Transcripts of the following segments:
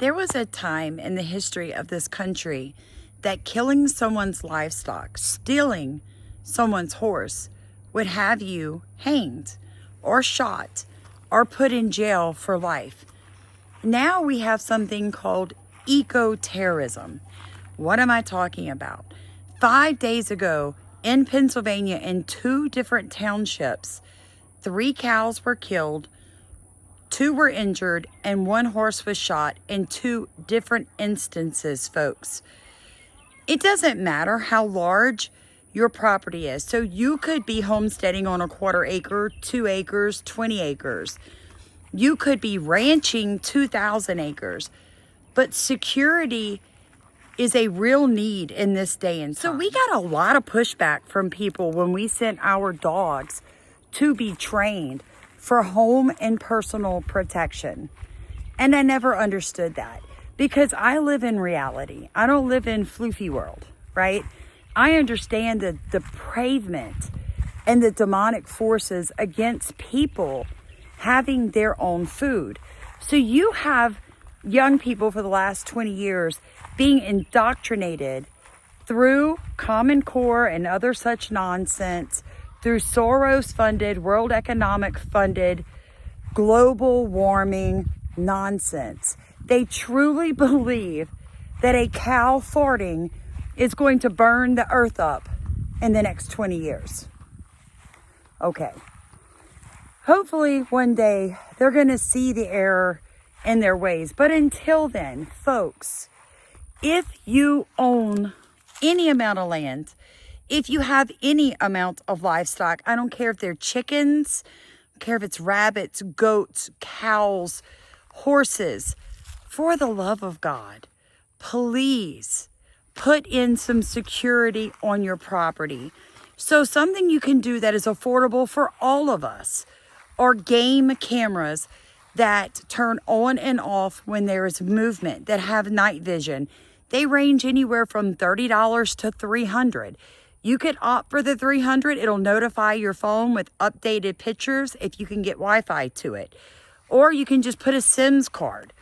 There was a time in the history of this country that killing someone's livestock, stealing someone's horse, would have you hanged or shot or put in jail for life. Now we have something called eco-terrorism. What am I talking about? 5 days ago in Pennsylvania, in 2 different townships, 3 cows were killed, 2 were injured, and 1 horse was shot in 2 different instances, folks. It doesn't matter how large your property is. So you could be homesteading on a 1/4 acre, 2 acres, 20 acres. You could be ranching 2,000 acres. But security is a real need in this day and time. So we got a lot of pushback from people when we sent our dogs to be trained for home and personal protection. And I never understood that because I live in reality. I don't live in floofy world, right? I understand the depravement and the demonic forces against people having their own food. So you have young people for the last 20 years being indoctrinated through Common Core and other such nonsense, through Soros-funded, World Economic-funded, global warming nonsense. They truly believe that a cow farting is going to burn the earth up in the next 20 years. Okay. Hopefully one day they're going to see the error in their ways. But until then, folks, if you own any amount of land, if you have any amount of livestock, I don't care if they're chickens, I don't care if it's rabbits, goats, cows, horses, for the love of God, please put in some security on your property. So something you can do that is affordable for all of us are game cameras that turn on and off when there is movement, that have night vision. They range anywhere from $30 to $300. You could opt for the $300. It'll notify your phone with updated pictures if you can get Wi-Fi to it. Or you can just put a SIMS card.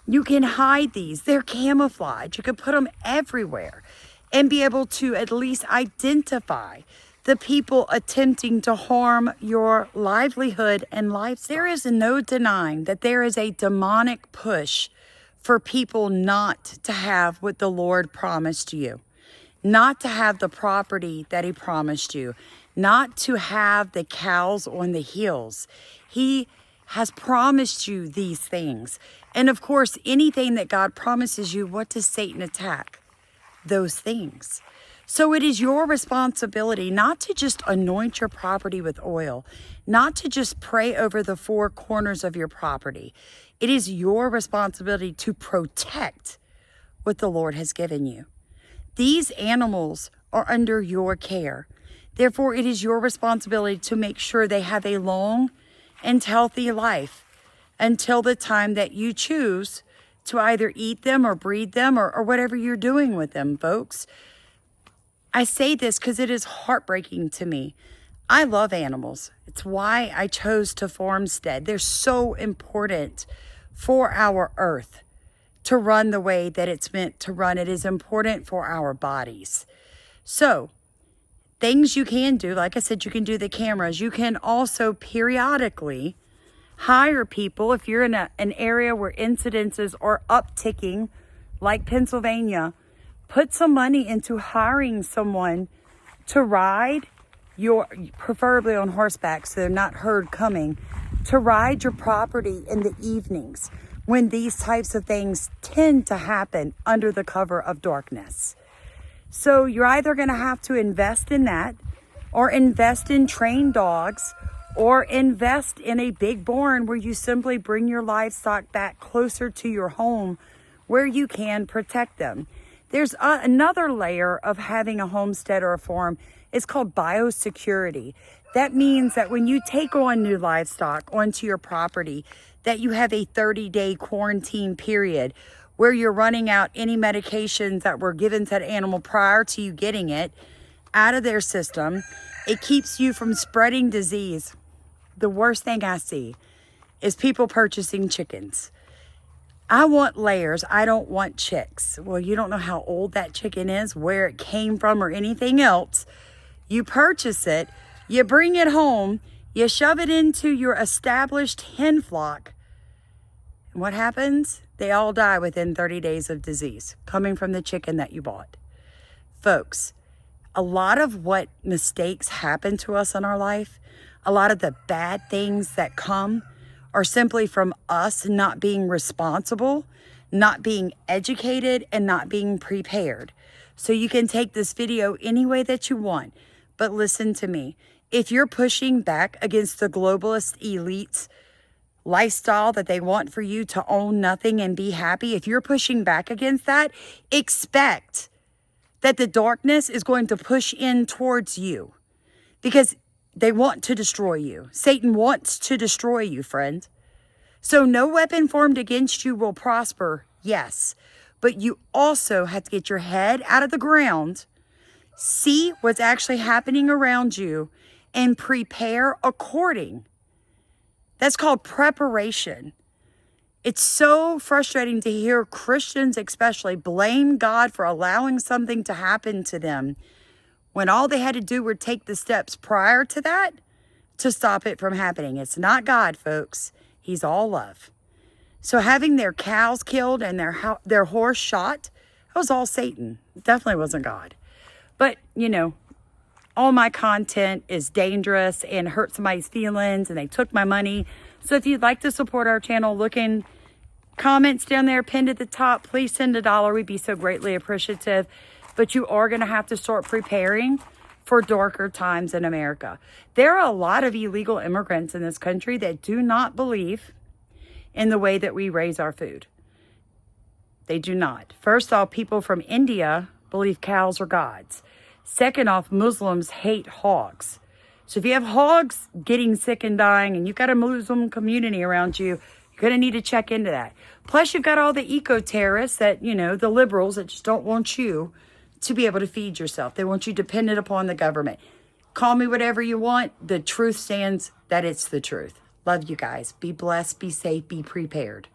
You can hide these. They're camouflage. You can put them everywhere and be able to at least identify the people attempting to harm your livelihood and life. There is no denying that there is a demonic push for people not to have what the Lord promised you, not to have the property that He promised you, not to have the cows on the hills. He has promised you these things. And of course, anything that God promises you, what does Satan attack? Those things. So it is your responsibility not to just anoint your property with oil, not to just pray over the 4 corners of your property. It is your responsibility to protect what the Lord has given you. These animals are under your care. Therefore, it is your responsibility to make sure they have a long and healthy life until the time that you choose to either eat them or breed them or whatever you're doing with them, folks. I say this because it is heartbreaking to me. I love animals. It's why I chose to farmstead. They're so important for our earth to run the way that it's meant to run. It is important for our bodies. So, things you can do, like I said, you can do the cameras. You can also periodically hire people. If you're in an area where incidences are upticking, like Pennsylvania, put some money into hiring someone to ride preferably on horseback so they're not heard coming, to ride your property in the evenings when these types of things tend to happen under the cover of darkness. So you're either going to have to invest in that, or invest in trained dogs, or invest in a big barn where you simply bring your livestock back closer to your home where you can protect them. There's another layer of having a homestead or a farm. It's called biosecurity. That means that when you take on new livestock onto your property, that you have a 30-day quarantine period where you're running out any medications that were given to that animal prior to you getting it out of their system. It keeps you from spreading disease. The worst thing I see is people purchasing chickens. I want layers. I don't want chicks. Well, you don't know how old that chicken is, where it came from, or anything else. You purchase it, you bring it home, you shove it into your established hen flock. And what happens? They all die within 30 days of disease coming from the chicken that you bought. Folks, a lot of what mistakes happen to us in our life, a lot of the bad things that come are simply from us not being responsible, not being educated, and not being prepared. So you can take this video any way that you want, but listen to me. If you're pushing back against the globalist elites lifestyle that they want for you to own nothing and be happy, if you're pushing back against that, expect that the darkness is going to push in towards you, because they want to destroy you. Satan wants to destroy you, friend. So no weapon formed against you will prosper, yes. But you also have to get your head out of the ground, see what's actually happening around you, and prepare according. That's called preparation. It's so frustrating to hear Christians especially blame God for allowing something to happen to them when all they had to do were take the steps prior to that to stop it from happening. It's not God, folks. He's all love. So having their cows killed and their horse shot, that was all Satan. It definitely wasn't God. But, you know, all my content is dangerous and hurt somebody's feelings, and they took my money. So if you'd like to support our channel, look in comments down there pinned at the top. Please send $1. We'd be so greatly appreciative. But you are going to have to start preparing for darker times in America. There are a lot of illegal immigrants in this country that do not believe in the way that we raise our food. They do not. First off, people from India believe cows are gods. Second off, Muslims hate hogs. So if you have hogs getting sick and dying and you've got a Muslim community around you, you're going to need to check into that. Plus, you've got all the eco-terrorists that, you know, the liberals that just don't want you to be able to feed yourself. They want you dependent upon the government. Call me whatever you want. The truth stands that it's the truth. Love you guys. Be blessed, be safe, be prepared.